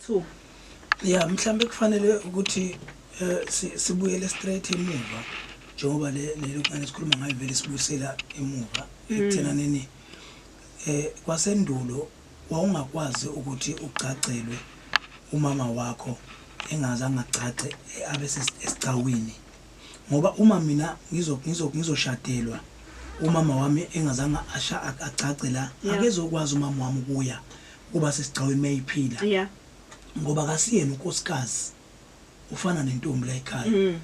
2. Yeah, mhlambe kufanele ukuthi sibuyele straight emuva njengoba lelo kanye sikhuluma ngayo vele sibuyisela emuva ekuthena nini kwasendulo wawungakwazi ukuthi ucacelwe umama wakho engazange acace abe esicawini ngoba uma mina ngizoshadelwa umama wami engazange acace la akezokwazi umama wami ukuya kuba sesicawini mayiphila Yeah. ngoba kasiyena unkosikazi ufana nentombi la ekhaya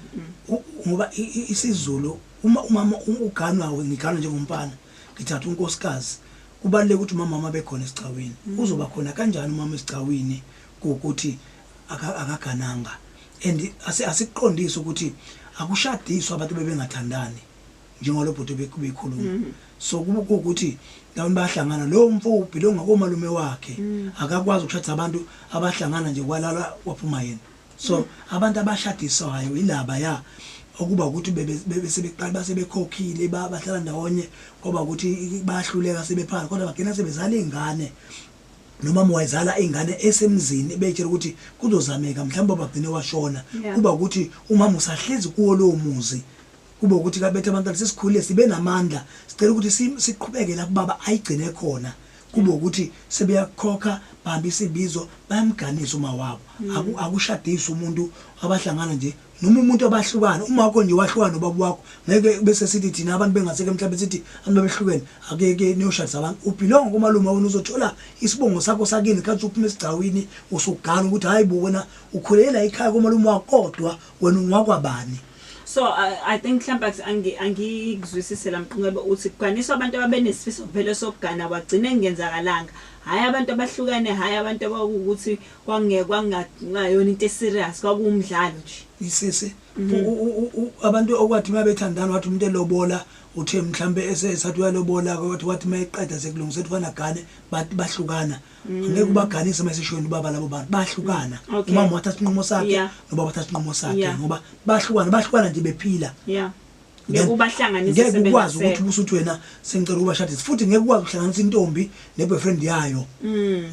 ngoba isiZulu umama ugana ngigana njengomfana ngithatha unkosikazi kubaleke ukuthi umama bekhona esicawini uzoba khona kanjani umama esicawini ukuthi akagananga and asiqondisa ukuthi akushadiswa abantu bebengathandani njengolobhuti bekhuluma so kuba ukuthi lawona bahlangana lo mfuphi lo ngakomalume wakhe akakwazi ukushadisa abantu abahlangana nje kwalala waphuma yena so abantu abashadiswayo ilaba ya okuba ukuthi besebeqala basebekhokhile bahlala ndawonye ngoba ukuthi bayahluleka sebephala kodwa bagcina sebezala izingane noma wayezala izingane esemzini betshela ukuthi kuzozameka mhlawumbe bagcine washona kuba ukuthi umama usahlezi kuwo lo muzi kuba ukuthi kabethe abantwana sesikhulile sibe namandla sicela ukuthi siqhubeke lapho baba ayigcine khona kuba ukuthi sebeyakhokha bahamba isibizo bayamganisa uma wabo akushadisa umuntu abahlangana nje noma umuntu abahlukana uma wakho nje wahlukana nobaba wakho ngeke bese sithi thina abantu bengaseke mhlawumbe sithi abantu behlukene akeke niyoshadisa abantu ubelong kumalume wona uzothola isibongo sakho sakini kathi uphuma esigcawini usugana ukuthi hayi bo wena ukhulela ekhaya kumalume wakho kodwa wena ungakwabani. So I think mhlawumbe angikuzwisise lamqinqebe uthi kuganiswa abantu ababenesifiso vele sokugana wagcine ngenzakalanga hayi abantu abahlukane hayi abantu abakuthi kwangayona into eserious kwakuumdlalo nje isese abantu okwathi mabethandana wathi umuntu elobola uthe mhlambe esesathi uyalobola wathi mayiqeda sekulungiswa ufana gane bahlukana ngeke kubaganise masishoni baba labo bantu bahlukana umama wathatha inqomo sakhe nobaba wathatha inqomo sakhe ngoba bahlukana nje bephila ngeke ubahlanganise ngeke ukwazi ukuthi usuthi wena sengicela ukubashadisa futhi ngeke ukwazi ukuhlanganisa intombi neboyfriend yayo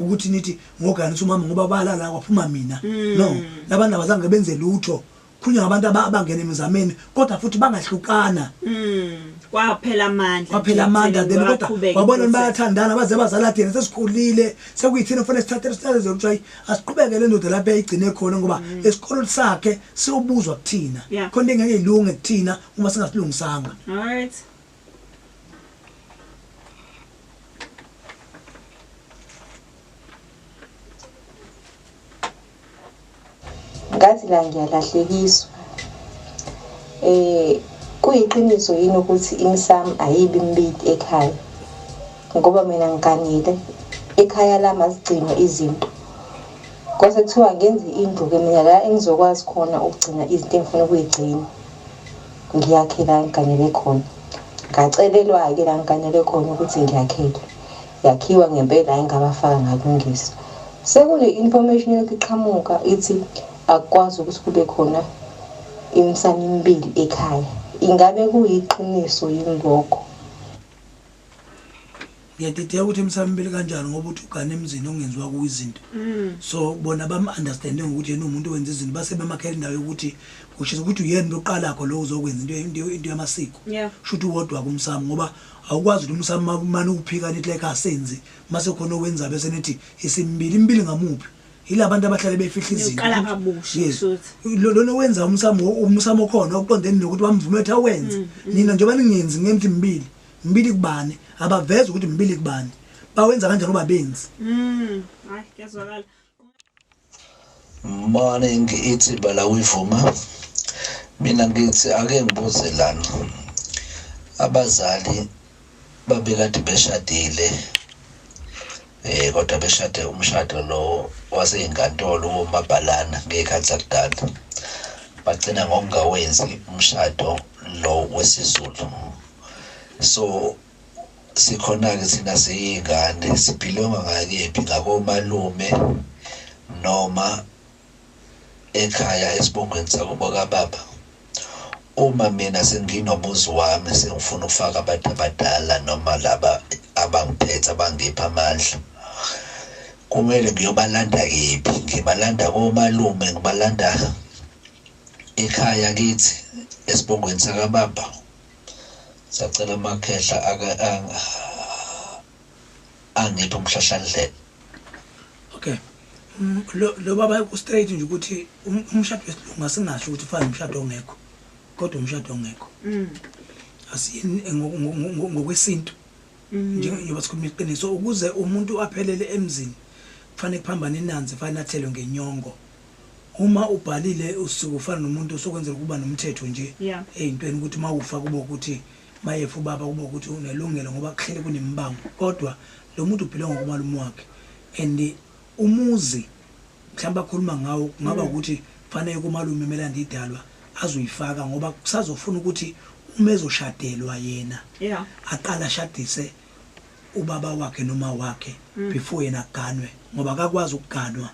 ukuthi nithi ngoganisa umama ngoba balala kwaphuma mina no labantu abazange benze lutho kunya abantu abangena emizameni kodwa futhi bangahlukana kwaphela amandla then kodwa wabona bayathandana baze bazala thina sesikhulile sekuyithina kufanele sithathe isithathe ukuthi asiqhubeke le ndoda lapha ayigcine khona ngoba esikolo sakhe siyobuzwa kuthina khona ngeke ilunge kuthina uma singasilungisanga. All right. Ngathi la ngiyalahlekiswa kuyiqiniso yini ukuthi imsamo ayibi imbili ekhaya ngoba mina ngikanile ekhaya lami azigcinwa izinto kwase kuthiwa ngenze indlu ke mina la engizokwazi khona ukugcina izinto engifuna ukuyigcina ngiyakhela ngikanele khona ngacelelwa ke la ngikanele khona ukuthi ngiyakhela yakhiwa ngempela engabafaka ngalungisa sekune information yokuqhamuka ithi akwazi ukuthi kube khona imsamo emibili ekhaya ingabe kuyiqiniso yini lokho? Ngiyadideka ukuthi imsamo emibili kanjani ngoba uthi ugane emzini ongenziwa kuyizinto so bona bam-understanding ukuthi yena umuntu wenza izinto base bemakhela indawo yokuthi kusho ukuthi uyena loqala kho lo uzokwenza into yamasiko shuthi uwodwa kumsamo ngoba awukwazi ukuthi umsamo manje uphika nithi like asenzi mase khona okwenza bese nithi imbili ngamuphi ilabantu abahlale befihla izinto uqala kabusha lona wenza umsamo khona oqondene nokuthi bamvume ethi awenze nina njengoba ningenzi ngenti mbili kubani abaveza ukuthi mbili kubani bawenza kanjani oba benzi hayi kezwakala. Morning ithi bala uyivuma mina ngithi ake ngibuze lana abazali babekade beshadile kodwa beshade umshado lo waseyinkantolo womabhalana ngekhathi sakudala bagcina ngokungawenzi umshado lo wesiZulu so sikhona-ke thina siyingane siphilonga ngakephi ngakomalume noma ekhaya esibongweni sakubo kababa. Uma mina senginomuzi wami sengifuna ukufaka abantu abadala noma laba abangiphethe abangipha amandla kumele ngiyobalanda kephi, ngibalanda komalume, ngibalanda ekhaya kithi esibongweni sakababa. Sacela amakhehla angiphi umhlahlandlela. Okay. Lo baba ku straight nje ukuthi umshado wesilungu asingasho ukuthi ufana umshado ongekho. Kodwa umshado ongekho. Asiyini ngokwesintu. Njengoba sikhuluma iqiniso ukuze umuntu aphelele emzini kufanele kuphambane inanzi kufanele athelwe ngenyongo. Uma ubhalile usuku ufana nomuntu osokwenzela kuba nomthetho nje ezintweni ukuthi mawufa kuba ukuthi mayefu ubaba kuba ukuthi unelungelo ngoba kuhlele kunembango. Kodwa lo muntu uphile ngokumalume wakhe and umuzi mhlawumbe akhuluma ngawo kungaba ukuthi kufanele kumalume emelanda idalwa azoyifaka ngoba kusazofuna ukuthi uma ezoshadelwa yena aqala ashadise ubaba wakhe noma wakhe before yena aganwe ngoba akakwazi ukuganwa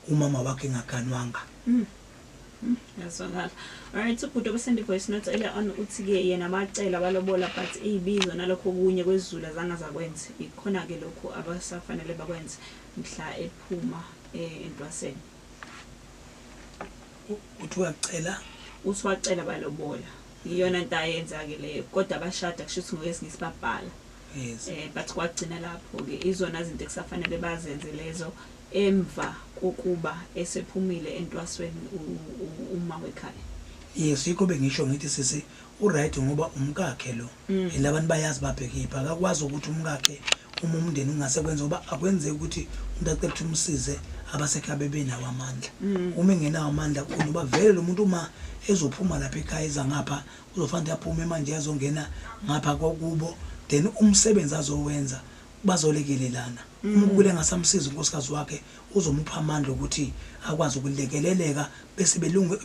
umama wakhe engaganwanga. Yazwakala. Alright, ubhuti obesende voice note earlier on uthi ke yena amacela balobola but izibizo nalokho kunye kwezulu azange zakwenza. Ikhona ke lokho abasafanele bakwenze mhla ephuma entwaseni. Uthi uyacela Uthi wacela balobola. Iyona into ayenza ke leyo kodwa abashada kushuthi ngokwesingisi babhala. Yes. But kwagcina lapho ke izona izinto ekusafanele bazenze lezo emva kokuba esephumile entwasweni uma wekhaya. Yes, yikho bengisho ngithi sisi uright ngoba umkakhe lo elabantu bayazi babhekipha akakwazi ukuthi umkakhe uma umndeni ungasekwenza ngoba akwenze ukuthi umuntu acela ukuthi umsize abasekhaya bebenawo amandla. Uma engenawo amandla kunoba vele lo muntu uma ezophuma lapha ekhaya ezangapha uzofanele aphume manje azongena ngapha kokubo then umsebenzi azowenza bazolekelelana. Umkule ngasamsiza unkosikazi wakhe uzomupha amandla ukuthi akwazi ukulekeleleka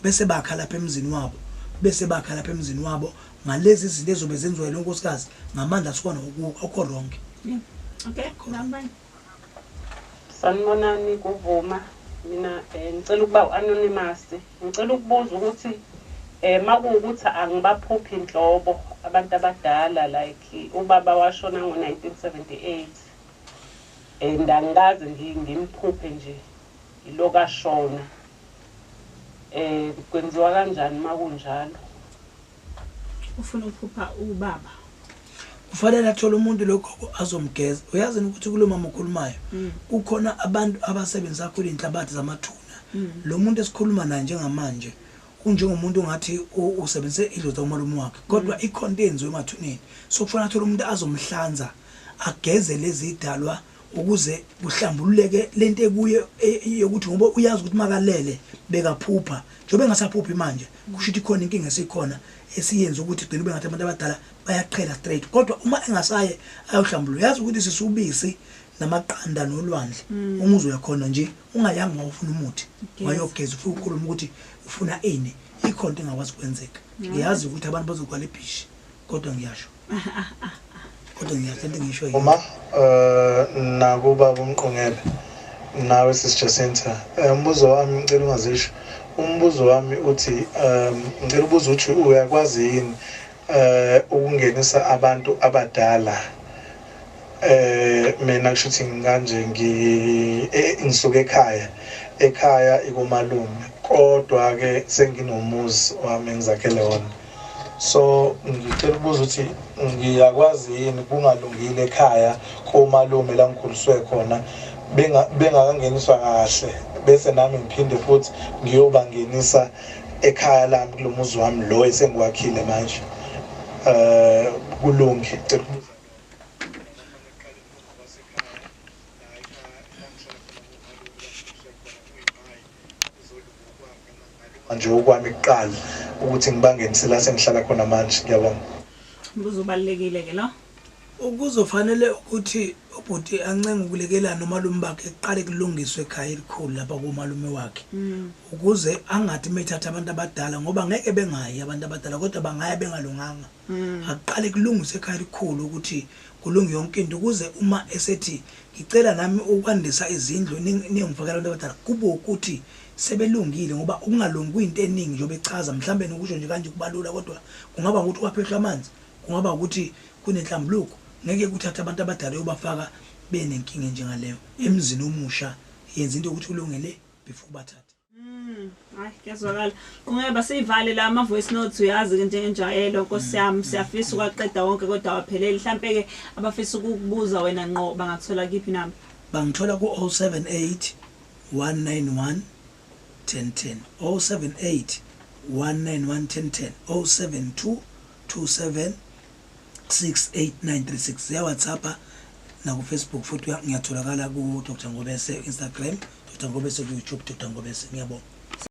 bese bakha lapha emzini wabo ngalezi izinto ezobe zenziwa lo nkosikazi ngamandla sikona akho wrong. Okay, namba. Sanibonani kuvuma mina ngicela ukuba anonymous ngicela ukubuza ukuthi makuwukuthi angibaphuphi inhlobo abantu abadala like ubaba washona ngo1978 and angikaze ngimphuphe nje ilokashona kwenziwa kanjani makunjalo Ufuna ukuphupha ubaba kufanele athola umuntu lokho azomgeza. Uyazi ukuthi kulo mama okhulumayo kukhona abantu abasebenza kakhulu inhlabathi zamathuna. Lo muntu esikhuluma naye njengamanje unjengomuntu ngathi usebenzise idlozi umalume wakhe kodwa icontent emathuneni so kufanele athola umuntu azomhlanza ageze lezi idalwa ukuze kuhlambululeke lento ekuye yokuthi ngoba uyazi ukuthi makalele bekaphupha njobe engasaphuphi manje kusho ukuthi khona inkinga esikhona esiyenza ukuthi gcina ube ngathi abantu abadala bayaqhela straight kodwa uma engasaye ayohlambulula uyazi ukuthi sisubisi namaqanda nolwandle umuzo yakhona nje ungayanga ngawufuna umuthi wayogeza ufuna ukukhuluma ukuthi ufuna ini ikhonto engakwazi kwenzeka. Ngiyazi ukuthi abantu bazokwala ibhishi kodwa ngiyasho kodwa ngiyahlele ngisho yini uma nakuba umqongele nawe sister center umbuzo wami ngicela ungazisho umbuzo wami uthi ngicela ubuza ukuthi uyakwazi yini ukungenisa abantu abadala mina kushuthi nganje ngisuke ekhaya ikumalume kodwa ke senginomuzi wami engizakhele wona so ngicela ukubuza ukuthi ngiyakwazi yini kungalungile ekhaya komalume la ngikhuliswe khona bengakangeniswa kahle bese nami ngiphinde futhi ngiyobangenisa ekhaya lami kulomuzi wami lo esengikwakhile manje kulungi manje okwami kuqala ukuthi ngibangenisela sengihlala khona manje ngiyabonga mbuzo ubalekile ke lo ukuzofanele ukuthi ubhuti ancenga ukulekelana nomalume bakhe eqale kulungiswe ekhaya elikhulu lapha kumalume wakhe ukuze angathi methatha abantu abadala ngoba ngeke bengayi abantu abadala kodwa bangaya bengalunganga aqale kulungiswe ekhaya elikhulu ukuthi kulunge yonke into ukuze uma esethi ngicela nami ukwandisa izindlu ningifakela abantu abadala kube ukuthi sebelungile ngoba ukungalungi kuyinto eningi njobe echaza mhlambe nokusho nje kanje kubalula kodwa kungaba ukuthi waphehla amanzi kungaba ukuthi kunenhlambuluko ngeke kuthatha abantu abadala uyobafaka benenkinga njengaleyo emzini omusha yenza into ukuthi ulungele before bathathe. Hayi kuyazwakala. Kungeba sivale la ama voice notes uyazi ke njengenjayelo Nkosi yami siyafisa ukwaqeda wonke kodwa waphelele mhlambe ke abafisa ukukubuza wena ngqo bangathola kiphi nami. Bangithola ku 078 191 1010 078 191 1010 072 27 68936 ya WhatsApp na ku Facebook futhi ngiyatholakala ku Dr Ngobese Instagram Dr Ngobese ku YouTube Dr Ngobese ngiyabonga.